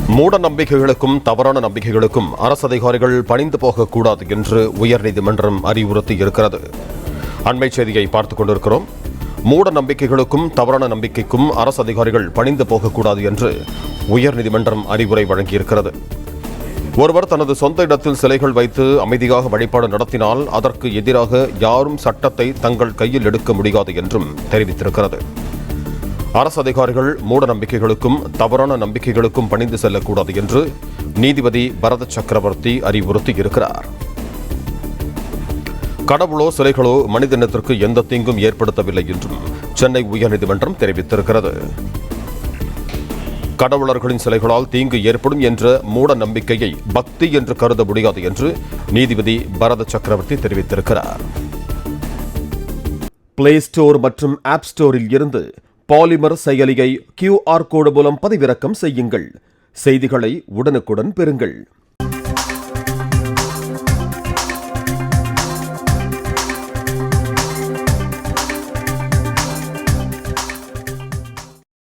மூட நம்பிக்கைகளுக்கும் தவறான நம்பிக்கைகளுக்கும் அரசு அதிகாரிகள் பணிந்து போகக்கூடாது என்று உயர்நீதிமன்றம் அறிவுறுத்தியிருக்கிறது. அண்மை செய்தியை பார்த்துக் கொண்டிருக்கிறோம். மூட நம்பிக்கைகளுக்கும் தவறான நம்பிக்கைக்கும் அரசு அதிகாரிகள் பணிந்து போகக்கூடாது என்று உயர்நீதிமன்றம் அறிவுரை வழங்கியிருக்கிறது. ஒருவர் தனது சொந்த இடத்தில் சிலைகள் வைத்து அமைதியாக வழிபாடு நடத்தினால் அதற்கு எதிராக யாரும் சட்டத்தை தங்கள் கையில் எடுக்க முடியாது என்றும் தெரிவித்திருக்கிறது. அரசு அதிகாரிகள் மூட நம்பிக்கைகளுக்கும் தவறான நம்பிக்கைகளுக்கும் பணிந்து செல்லக்கூடாது என்று நீதிபதி பரத சக்கரவர்த்தி அறிவுறுத்தியிருக்கிறார். கடவுளோ சிலைகளோ மனிதனத்திற்கு எந்த தீங்கும் ஏற்படுத்தவில்லை என்றும் சென்னை உயர்நீதிமன்றம் தெரிவித்திருக்கிறது. கடவுளர்களின் சிலைகளால் தீங்கு ஏற்படும் என்ற மூட நம்பிக்கையை பக்தி என்று கருத முடியாது என்று நீதிபதி பரத சக்கரவர்த்தி தெரிவித்திருக்கிறார். பிளே ஸ்டோர் மற்றும் ஆப் ஸ்டோரில் இருந்து பாலிமர் செயலியை QR கோடு மூலம் பதிவிறக்கம் செய்யுங்கள். செய்திகளை உடனுக்குடன் பெறுங்கள்.